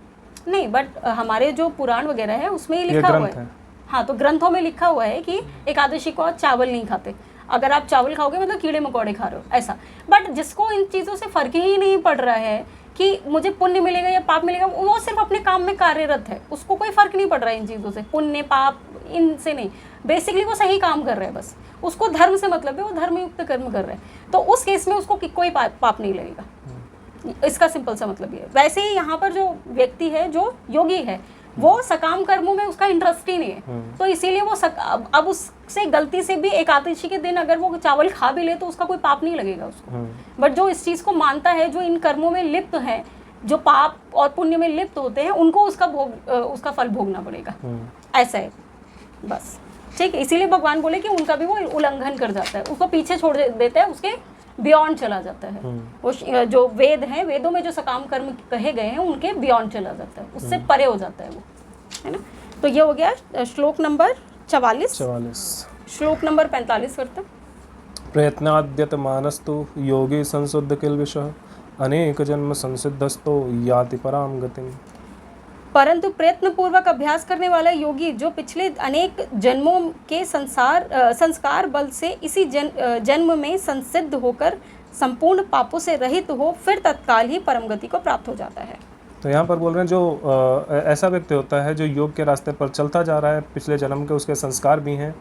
नहीं, बट हमारे जो पुराण वगैरह है उसमें ही लिखा हुआ है। हाँ, तो ग्रंथों में लिखा हुआ है कि एकादशी को चावल नहीं खाते। अगर आप चावल खाओगे मतलब कीड़े मकोड़े खा रहे हो, ऐसा। बट जिसको इन चीज़ों से फर्क ही नहीं पड़ रहा है कि मुझे पुण्य मिलेगा या पाप मिलेगा, वो सिर्फ अपने काम में कार्यरत है, उसको कोई फर्क नहीं पड़ रहा है इन चीज़ों से, पुण्य पाप इनसे नहीं। बेसिकली वो सही काम कर रहा है, बस उसको धर्म से मतलब है, वो धर्मयुक्त कर्म कर रहा है। तो उस केस में उसको कोई पाप नहीं लगेगा। इसका सिंपल सा मतलब ये है। वैसे ही यहाँ पर जो व्यक्ति है जो योगी है वो सकाम कर्मों में उसका इंटरेस्ट ही नहीं है, तो इसीलिए वो अब उससे गलती से भी एकादशी के दिन अगर वो चावल खा भी ले तो उसका कोई पाप नहीं लगेगा उसको। बट जो इस चीज़ को मानता है, जो इन कर्मों में लिप्त है, जो पाप और पुण्य में लिप्त होते हैं, उनको उसका फल भोगना पड़ेगा। ऐसा है बस, ठीक है। इसीलिए भगवान बोले कि उनका भी वो उल्लंघन कर जाता है, उसको पीछे छोड़ देता है, उसके बियॉन्ड चला जाता है। वो जो वेद हैं, वेदों में जो सकाम कर्म कहे गए हैं उनके बियॉन्ड चला जाता है, उससे परे हो जाता है वो, है ना। तो ये हो गया श्लोक नंबर 44। श्लोक नंबर 45 करते हैं। प्रयत्नाद्यत मानस्तु योगी संशुद्ध किल्बिषः अनेक जन्म संसिद्धस्तो याति पराम गतिम्। परंतु प्रयत्न पूर्वक अभ्यास करने वाला योगी जो पिछले अनेक जन्मों के संस्कार बल से इसी जन्म में संसिद्ध होकर संपूर्ण पापों से रहित हो, फिर तत्काल ही परम गति को प्राप्त हो जाता है। तो यहाँ पर बोल रहे हैं जो ऐसा व्यक्ति होता है जो योग के रास्ते पर चलता जा रहा है, पिछले जन्म के उसके संस्कार भी हैं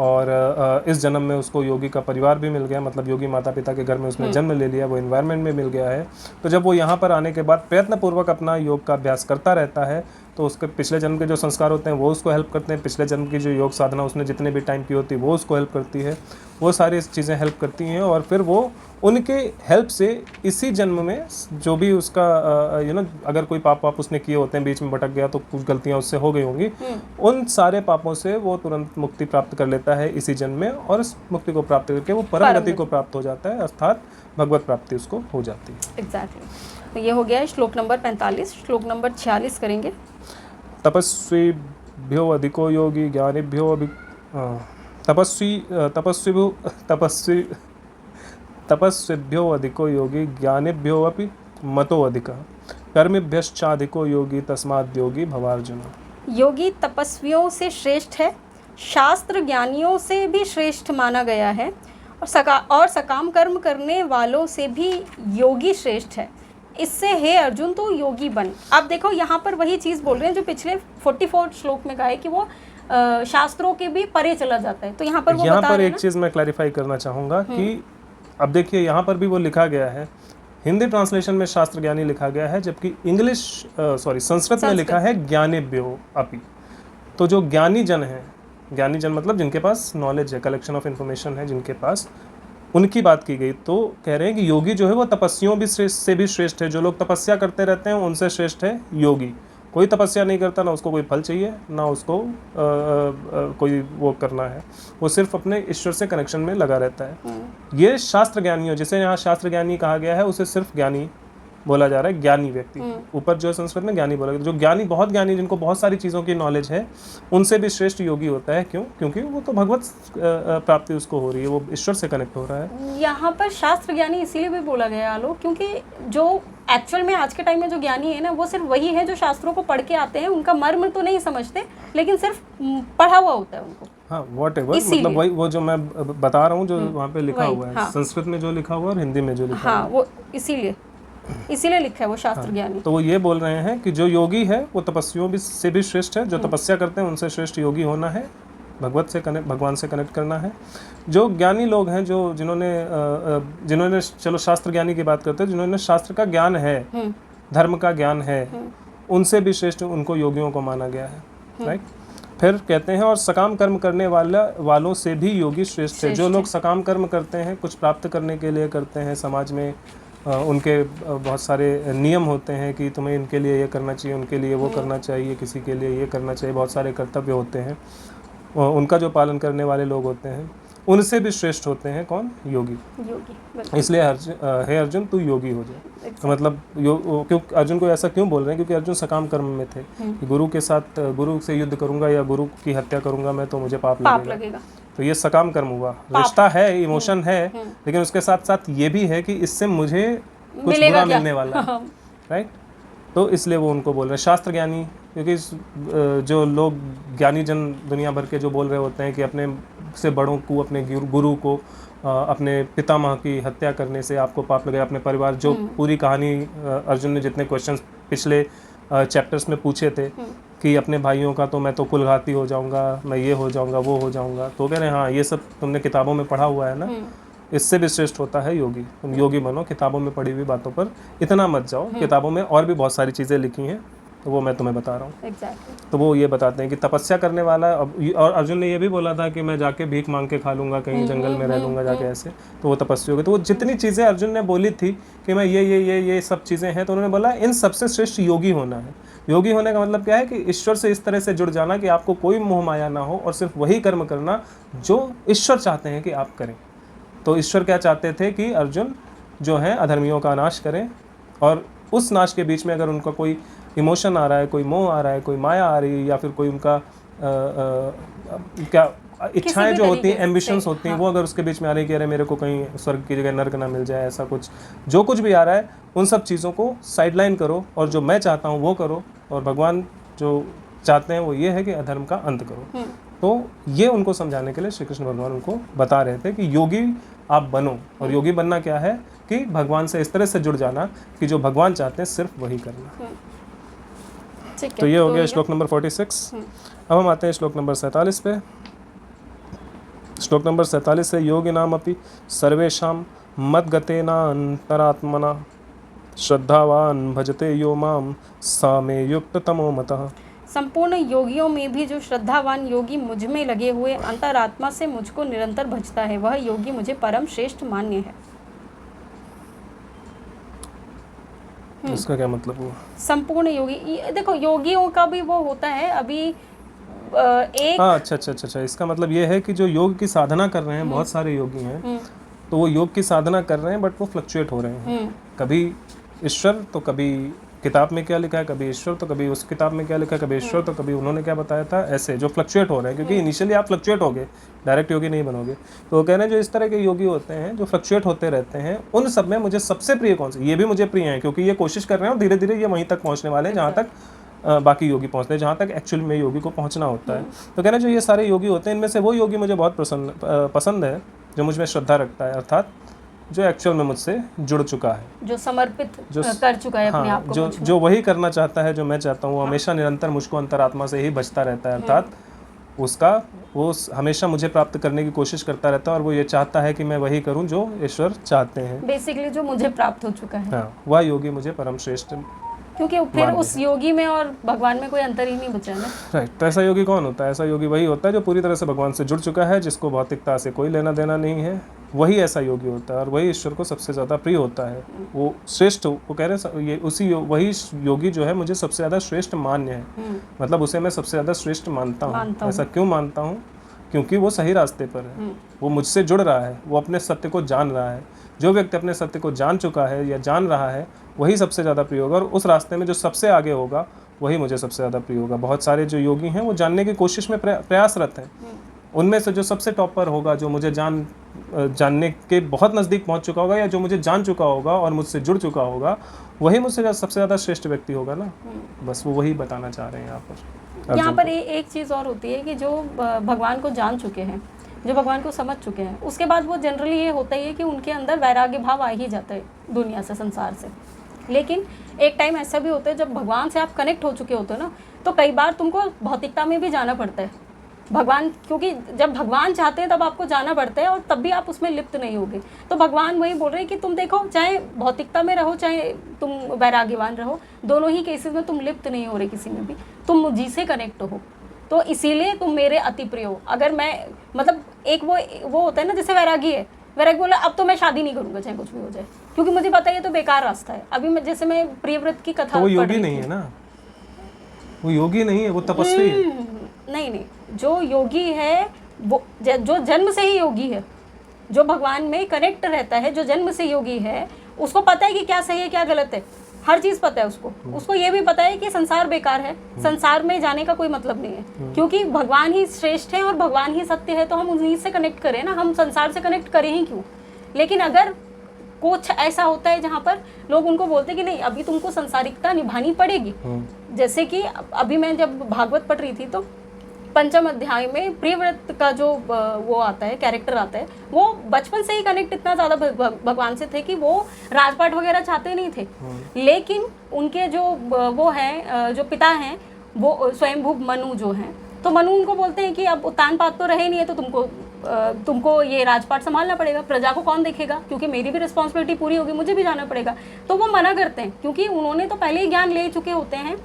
और इस जन्म में उसको योगी का परिवार भी मिल गया, मतलब योगी माता पिता के घर में उसने जन्म ले लिया, वो एनवायरनमेंट में मिल गया है। तो जब वो यहाँ पर आने के बाद प्रयत्नपूर्वक अपना योग का अभ्यास करता रहता है तो उसके पिछले जन्म के जो संस्कार होते हैं वो उसको हेल्प करते हैं, पिछले जन्म की जो योग साधना उसने जितने भी टाइम की होती है वो उसको हेल्प करती है, वो सारी चीज़ें हेल्प करती हैं और फिर वो उनके हेल्प से इसी जन्म में जो भी उसका अगर कोई पाप उसने किए होते हैं, बीच में भटक गया तो कुछ गलतियां उससे हो गई होंगी, उन सारे पापों से वो तुरंत मुक्ति प्राप्त कर लेता है इसी जन्म में और इस मुक्ति को प्राप्त करके वो परम गति को प्राप्त हो जाता है, अर्थात भगवत प्राप्ति उसको हो जाती है। एग्जैक्टली। तो ये हो गया है श्लोक नंबर 45। श्लोक नंबर 46 करेंगे। तपस्वीभ्यो अधिको योगी ज्ञानिभ्यो तपस्विभ्यो अधिको योगी ज्ञानिभ्यो अपि मतो अधिकः कर्मिभ्यश्चाधिको योगी तस्माद् योगी भवार्जुन। योगी तपस्वियों से श्रेष्ठ है, शास्त्र ज्ञानियों से भी श्रेष्ठ माना गया है और सकाम कर्म करने वालों से भी योगी श्रेष्ठ है। इससे हे अर्जुन तू योगी बन। अब देखो यहाँ पर वही चीज़ बोल रहे हैं जो पिछले 44 श्लोक में कहा है कि वो शास्त्रों के भी परे चला जाता है। तो यहाँ पर वो यहाँ पर एक चीज़ मैं क्लैरिफाई करना चाहूँगा कि अब देखिए यहाँ पर भी वो लिखा गया है, हिंदी ट्रांसलेशन में शास्त्र ज्ञानी लिखा गया है, जबकि संस्कृत में लिखा है ज्ञानिभ्यो अपि। तो जो ज्ञानी जन है, ज्ञानी जन मतलब जिनके पास नॉलेज है, कलेक्शन ऑफ इन्फॉर्मेशन है जिनके पास, उनकी बात की गई। तो कह रहे हैं कि योगी जो है वो तपस्वियों भी से भी श्रेष्ठ है। जो लोग तपस्या करते रहते हैं उनसे श्रेष्ठ है योगी। कोई तपस्या नहीं करता, ना उसको कोई फल चाहिए, ना उसको कोई वो करना है, वो सिर्फ अपने ईश्वर से कनेक्शन में लगा रहता है। ये शास्त्र ज्ञानी हो, जिसे यहाँ शास्त्र ज्ञानी कहा गया है उसे सिर्फ ज्ञानी बोला जा रहा है, ज्ञानी व्यक्ति। ऊपर जो संस्कृत में ज्ञानी बोला गया, जो ज्ञानी बहुत ज्ञानी जिनको बहुत सारी चीज़ों की नॉलेज है उनसे भी श्रेष्ठ योगी होता है। क्यों? क्योंकि वो तो भगवत प्राप्ति उसको हो रही है, वो ईश्वर से कनेक्ट हो रहा है। यहाँ पर शास्त्र ज्ञानी इसीलिए भी बोला गया आलोक, क्योंकि जो एक्चुअल में आज के टाइम में जो ज्ञानी है ना वो सिर्फ वही है जो शास्त्रों को पढ़ के आते हैं, उनका मर्म तो नहीं समझते लेकिन सिर्फ पढ़ा हुआ होता है उनको। हाँ, व्हाटएवर, मतलब वही वो जो मैं बता रहा हूँ जो वहाँ पे लिखा हुआ है, संस्कृत में जो लिखा हुआ है और हिंदी में जो लिखा हुआ है, वो इसीलिए लिखा है वो शास्त्र ज्ञानी। तो वो ये बोल रहे हैं कि जो योगी है वो तपस्वियों से भी श्रेष्ठ है, जो तपस्या करते हैं उनसे श्रेष्ठ योगी होना है, भगवान से कनेक्ट करना है। जो ज्ञानी लोग हैं, जिन्होंने चलो शास्त्र ज्ञानी की बात करते हैं, जिन्होंने शास्त्र का ज्ञान है, धर्म का ज्ञान है, उनसे भी श्रेष्ठ उनको योगियों को माना गया है, राइट। फिर कहते हैं और सकाम कर्म करने वालों से भी योगी श्रेष्ठ है। जो लोग सकाम कर्म करते हैं, कुछ प्राप्त करने के लिए करते हैं, समाज में उनके बहुत सारे नियम होते हैं कि तुम्हें इनके लिए ये करना चाहिए, उनके लिए वो करना चाहिए, किसी के लिए ये करना चाहिए, बहुत सारे कर्तव्य होते हैं, उनका जो पालन करने वाले लोग होते हैं, उनसे भी श्रेष्ठ होते हैं कौन? योगी। इसलिए हे अर्जुन तू योगी हो जाए। तो मतलब क्यों अर्जुन को ऐसा क्यों बोल रहे हैं? क्योंकि अर्जुन सकाम कर्म में थे कि गुरु के साथ, गुरु से युद्ध करूंगा या गुरु की हत्या करूंगा मैं तो मुझे पाप लगेगा। तो ये सकाम कर्म हुआ, रिश्ता है, इमोशन है, लेकिन उसके साथ साथ ये भी है कि इससे मुझे कुछ बुरा मिलने वाला है, राइट। तो इसलिए वो उनको बोल रहे हैं शास्त्र ज्ञानी, क्योंकि जो लोग ज्ञानी जन दुनिया भर के जो बोल रहे होते हैं कि अपने से बड़ों को, अपने गुरु को, अपने पितामह की हत्या करने से आपको पाप लगेगा, अपने परिवार, जो पूरी कहानी अर्जुन ने जितने क्वेश्चंस पिछले चैप्टर्स में पूछे थे कि अपने भाइयों का तो मैं तो कुलघाती हो जाऊंगा, मैं ये हो जाऊंगा, वो हो जाऊंगा, तो कह रहे हैं हाँ ये सब तुमने किताबों में पढ़ा हुआ है ना, इससे भी श्रेष्ठ होता है योगी। तुम योगी बनो, किताबों में पढ़ी हुई बातों पर इतना मत जाओ, किताबों में और भी बहुत सारी चीज़ें लिखी हैं, तो वो मैं तुम्हें बता रहा हूँ। तो वो ये बताते हैं कि तपस्या करने वाला, और अर्जुन ने ये भी बोला था कि मैं जाके भीख मांग के खा लूंगा, कहीं जंगल में रह लूंगा जाके ऐसे, तो वो तपस्या होगी। तो वो जितनी चीज़ें अर्जुन ने बोली थी कि मैं ये सब चीज़ें हैं, तो उन्होंने बोला इन सबसे श्रेष्ठ योगी होना है। योगी होने का मतलब क्या है कि ईश्वर से इस तरह से जुड़ जाना कि आपको कोई मोह माया ना हो और सिर्फ वही कर्म करना जो ईश्वर चाहते हैं कि आप करें। तो ईश्वर क्या चाहते थे कि अर्जुन जो है अधर्मियों का नाश करें, और उस नाश के बीच में अगर उनका कोई इमोशन आ रहा है, कोई मोह आ रहा है, कोई माया आ रही है, या फिर कोई उनका क्या इच्छाएं जो होती हैं, एम्बिशंस होती हैं, वो अगर उसके बीच में आ रही है कि अरे मेरे को कहीं स्वर्ग की जगह नर्क ना मिल जाए, ऐसा कुछ जो कुछ भी आ रहा है, उन सब चीज़ों को साइडलाइन करो और जो मैं चाहता हूँ वो करो, और भगवान जो चाहते हैं वो ये है कि अधर्म का अंत करो। तो ये उनको समझाने के लिए श्री कृष्ण भगवान उनको बता रहे थे कि योगी आप बनो, और योगी बनना क्या है कि भगवान से इस तरह से जुड़ जाना कि जो भगवान चाहते हैं सिर्फ वही करना। तो ये हो गया श्लोक नंबर 46। अब हम आते हैं श्लोक नंबर 47 पे। श्लोक नंबर 47 है योगी नाम अपि सर्वेशाम मद्गतेनान्तरात्मना श्रद्धावान भजते यो माम सा मे युक्त तमो मतः। संपूर्ण योगियों में भी जो श्रद्धावान योगी मुझ में लगे हुए अंतरात्मा से मुझको निरंतर भजता है, वह योगी मुझे परम श्रेष्ठ मान्य है। इसका क्या मतलब हुआ? संपूर्ण योगी, देखो योगियों का भी वो होता है अभी एक, हाँ अच्छा, इसका मतलब ये है कि जो योग की साधना कर रहे हैं, बहुत सारे योगी हैं, तो वो योग की साधना कर रहे हैं बट वो फ्लक्चुएट हो रहे हैं, कभी ईश्वर तो कभी किताब में क्या लिखा है, कभी ईश्वर तो कभी उस किताब में क्या लिखा है, कभी ईश्वर तो कभी उन्होंने क्या बताया था, ऐसे जो फ्लक्चुएट हो रहे हैं, क्योंकि इनिशियली आप फ्लक्चुएट होगे, डायरेक्ट योगी नहीं बनोगे। तो वो कह रहे हैं जो इस तरह के योगी होते हैं जो फ्लक्चुएट होते रहते हैं, उन सब में मुझे सबसे प्रिय कौन से? ये भी मुझे प्रिय हैं क्योंकि ये कोशिश कर रहे हैं और धीरे धीरे ये वहीं तक पहुँचने वाले हैं जहाँ तक बाकी योगी पहुँचते हैं, जहाँ तक एक्चुअल में योगी को पहुँचना होता है। तो कह रहे हैं जो ये सारे योगी होते हैं, इनमें से वो योगी मुझे बहुत पसंद है जो मुझ में श्रद्धा रखता है, अर्थात जो एक्चुअल में मुझसे जुड़ चुका है, जो समर्पित कर चुका है अपने आप को, जो वही करना चाहता है जो मैं चाहता हूँ, हमेशा निरंतर मुझको अंतरात्मा से ही बचता रहता है, अर्थात उसका वो हमेशा मुझे प्राप्त करने की कोशिश करता रहता है और वो ये चाहता है कि मैं वही करूँ जो ईश्वर चाहते हैं, बेसिकली जो मुझे प्राप्त हो चुका है। हाँ, वह योगी मुझे परम श्रेष्ठ, क्योंकि फिर उस योगी में और भगवान में कोई अंतर ही नहीं बचा ना। राइट। तो ऐसा योगी कौन होता है? ऐसा योगी वही होता है जो पूरी तरह से भगवान से जुड़ चुका है, जिसको भौतिकता से कोई लेना देना नहीं है, वही ऐसा योगी होता है और वही ईश्वर को सबसे ज़्यादा प्रिय होता है, वो श्रेष्ठ, वो कह रहे हैं ये वही योगी जो है मुझे सबसे ज़्यादा श्रेष्ठ मान्य है, मतलब उसे मैं सबसे ज़्यादा श्रेष्ठ मानता हूँ। ऐसा क्यों मानता हूँ? क्योंकि वो सही रास्ते पर है, वो मुझसे जुड़ रहा है, वो अपने सत्य को जान रहा है। जो व्यक्ति अपने सत्य को जान चुका है या जान रहा है वही सबसे ज़्यादा प्रिय होगा, और उस रास्ते में जो सबसे आगे होगा वही मुझे सबसे ज़्यादा प्रिय होगा। बहुत सारे जो योगी हैं वो जानने की कोशिश में प्रयासरत हैं, उनमें से जो सबसे टॉपर होगा, जो मुझे जानने के बहुत नज़दीक पहुंच चुका होगा या जो मुझे जान चुका होगा और मुझसे जुड़ चुका होगा, वही मुझसे सबसे ज़्यादा श्रेष्ठ व्यक्ति होगा ना। बस वो वही बताना चाह रहे हैं यहाँ पर एक चीज़ और होती है कि जो भगवान को जान चुके हैं, जो भगवान को समझ चुके हैं, उसके बाद वो जनरली ये होता ही है कि उनके अंदर वैराग्य भाव आ ही जाता है दुनिया से, संसार से। लेकिन एक टाइम ऐसा भी होता है जब भगवान से आप कनेक्ट हो चुके होते हो ना, तो कई बार तुमको भौतिकता में भी जाना पड़ता है भगवान, क्योंकि जब भगवान चाहते हैं तब आपको जाना पड़ता है और तब भी आप उसमें लिप्त नहीं होगे। तो भगवान वही बोल रहे हैं कि तुम देखो, चाहे भौतिकता में रहो चाहे तुम वैराग्यवान रहो, दोनों ही केसेस में तुम लिप्त नहीं हो रहे किसी में भी, तुम मुझी से कनेक्ट हो। तो इसीलिए तुम मेरे अति प्रिय हो। अगर मैं मतलब एक वो होता है ना, जैसे वैरागी है, वैरागी बोला अब तो मैं शादी नहीं करूंगा चाहे कुछ भी हो जाए, क्योंकि मुझे पता है ये तो बेकार रास्ता है। अभी मैं जैसे मैं प्रियव्रत की कथा, तो वो योगी नहीं है ना, वो योगी नहीं है, वो तपस्वी है। नहीं, जो योगी है वो जो जन्म से ही योगी है, जो भगवान में कनेक्ट रहता है, जो जन्म से योगी है, उसको पता है कि क्या सही है क्या गलत है, हर चीज़ पता है उसको ये भी पता है कि संसार बेकार है, संसार में जाने का कोई मतलब नहीं है, क्योंकि भगवान ही श्रेष्ठ है और भगवान ही सत्य है, तो हम उन्हीं से कनेक्ट करें ना, हम संसार से कनेक्ट करें ही क्यों। लेकिन अगर कुछ ऐसा होता है जहाँ पर लोग उनको बोलते हैं कि नहीं अभी तुमको संसारिकता निभानी पड़ेगी, जैसे कि अभी मैं जब भागवत पढ़ रही थी तो पंचम अध्याय में प्रियव्रत का जो वो आता है, कैरेक्टर आता है, वो बचपन से ही कनेक्ट इतना ज़्यादा भगवान से थे कि वो राजपाट वगैरह चाहते नहीं थे, लेकिन उनके जो वो हैं, जो पिता हैं, वो स्वयंभू मनु जो हैं, तो मनु उनको बोलते हैं कि अब उत्तान पात तो रहे नहीं है, तो तुमको ये राजपाट संभालना पड़ेगा, प्रजा को कौन देखेगा, क्योंकि मेरी भी रिस्पॉन्सिबिलिटी पूरी होगी, मुझे भी जाना पड़ेगा। तो वो मना करते हैं, क्योंकि उन्होंने तो पहले ही ज्ञान ले चुके होते हैं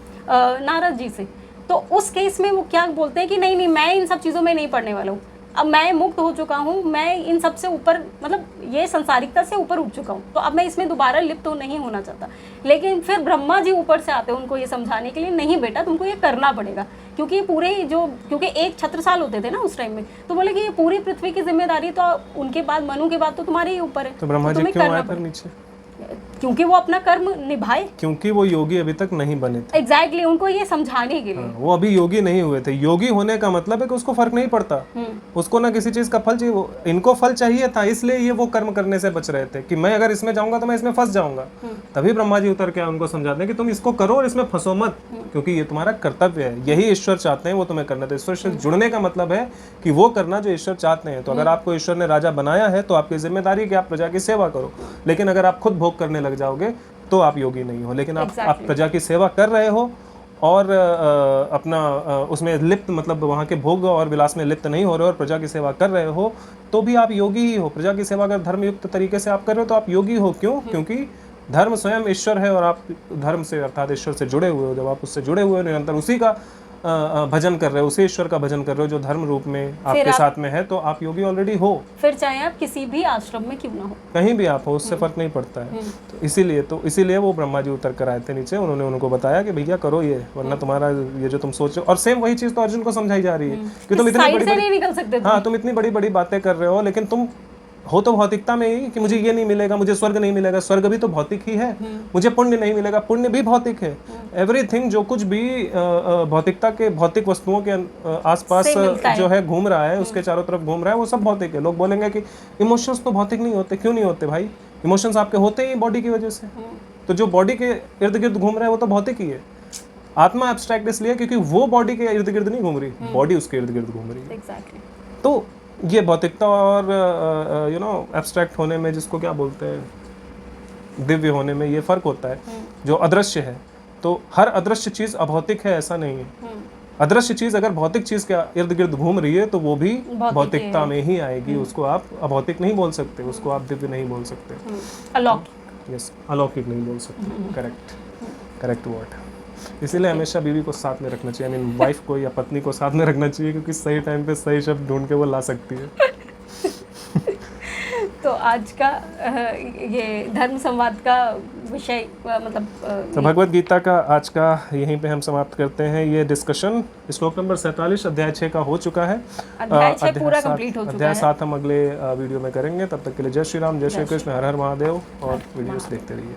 नारद जी से। तो उस केस में वो क्या बोलते हैं कि नहीं मैं इन सब चीज़ों में नहीं पढ़ने वाला हूँ, अब मैं मुक्त हो चुका हूँ, मैं इन सब से ऊपर, मतलब ये संसारिकता से ऊपर उठ चुका हूँ, तो अब मैं इसमें दोबारा लिप्त नहीं होना चाहता। लेकिन फिर ब्रह्मा जी ऊपर से आते हैं उनको ये समझाने के लिए, नहीं बेटा तुमको ये करना पड़ेगा, क्योंकि क्योंकि 1 छत्रसाल होते थे ना उस टाइम में, तो बोले कि ये पूरी पृथ्वी की जिम्मेदारी तो उनके बाद, मनु के बाद तो तुम्हारे ही ऊपर है। तो ब्रह्मा जी क्यों आए फिर नीचे? क्योंकि वो अपना कर्म निभाए, क्योंकि वो योगी अभी तक नहीं बने थे। एग्जैक्टली, उनको ये समझाने के लिए। वो अभी योगी नहीं हुए थे। योगी होने का मतलब है कि उसको फर्क नहीं पड़ता, उसको ना किसी चीज का फल चाहिए, इनको फल चाहिए था, इसलिए ये वो कर्म करने से बच रहे थे कि मैं अगर इसमें जाऊंगा तो मैं इसमें फंस जाऊंगा। तभी ब्रह्मा जी उतर के उनको समझाते हैं कि तुम इसको करो और इसमें फंसो मत, क्योंकि ये तुम्हारा कर्तव्य है, यही ईश्वर चाहते हैं वो तुम्हें करना। तो ईश्वर से जुड़ने का मतलब है कि वो करना जो ईश्वर चाहते हैं। तो अगर आपको ईश्वर ने राजा बनाया है तो आपकी जिम्मेदारी है कि आप प्रजा की सेवा करो, लेकिन अगर आप खुद भोग करने लग जाओगे तो आप योगी नहीं हो। लेकिन आप प्रजा की सेवा कर रहे हो और अपना उसमें लिप्त, मतलब वहाँ के भोग और विलास में लिप्त नहीं हो रहे हो और प्रजा की सेवा कर रहे हो, तो भी आप योगी ही हो। प्रजा की सेवा अगर धर्मयुक्त तरीके से आप कर रहे हो तो आप योगी हो। क्यों? क्योंकि धर्म स्वयं ईश्वर है और आप धर्म से अर्थात ईश्वर से जुड़े हुए हो। जब आप उससे जुड़े हुए हो, निरंतर उसी का भजन कर रहे हो, उसी ईश्वर का भजन कर रहे हो जो धर्म रूप में आपके साथ में है, तो आप योगी ऑलरेडी हो। फिर चाहे आप किसी भी आश्रम में क्यों ना हो, कहीं भी आप हो, उससे फर्क नहीं पड़ता है। तो इसीलिए वो ब्रह्मा जी उतर कर आए थे नीचे, उन्होंने उनको बताया कि भैया करो ये, वरना तुम्हारा ये जो तुम सोच रहे हो। और सेम वही चीज तो अर्जुन को समझाई जा रही है कि तुम इतनी तुम इतनी बड़ी बड़ी बातें कर रहे हो, लेकिन तुम हो तो भौतिकता में ही कि मुझे ये नहीं मिलेगा, मुझे स्वर्ग नहीं मिलेगा, स्वर्ग भी तो भौतिक ही है, मुझे पुण्य नहीं मिलेगा, पुण्य भी भौतिक है। एवरीथिंग जो कुछ भी भौतिकता के, भौतिक वस्तुओं के आसपास जो है घूम रहा है, उसके चारों तरफ घूम रहा है, वो सब भौतिक है। लोग बोलेंगे कि इमोशंस तो भौतिक नहीं होते। क्यों नहीं होते भाई? इमोशंस आपके होते ही बॉडी की वजह से। तो जो बॉडी के इर्द गिर्द घूम रहा है वो तो भौतिक ही है। आत्मा एब्स्ट्रैक्ट इसलिए क्योंकि वो बॉडी के इर्द गिर्द नहीं घूम रही, बॉडी उसके इर्द गिर्द घूम रही है। तो ये भौतिकता और एब्स्ट्रैक्ट होने में, जिसको क्या बोलते हैं, दिव्य होने में, ये फर्क होता है जो अदृश्य है। तो हर अदृश्य चीज अभौतिक है ऐसा नहीं है। अदृश्य चीज अगर भौतिक चीज के इर्द गिर्द घूम रही है तो वो भी भौतिकता में ही आएगी। उसको आप अभौतिक नहीं बोल सकते, उसको आप दिव्य नहीं बोल सकते, अलौकिक, यस, अलौकिक नहीं बोल सकते। Correct word. इसीलिए हमेशा बीवी को साथ में रखना चाहिए, आई मीन वाइफ को या पत्नी को साथ में रखना चाहिए, क्योंकि सही टाइम पे सही शब्द ढूंढ के वो ला सकती है। तो आज का ये धर्म संवाद का विषय, मतलब तो भगवत गीता का आज का यहीं पे हम समाप्त करते हैं। ये डिस्कशन श्लोक नंबर 47 अध्याय 6 का हो चुका है। अध्याय 6 पूरा कंप्लीट हो चुका है। अध्याय 7 हम अगले वीडियो में करेंगे। तब तक के लिए जय श्री राम, जय श्री कृष्ण, हर हर महादेव, और वीडियोस देखते रहिए।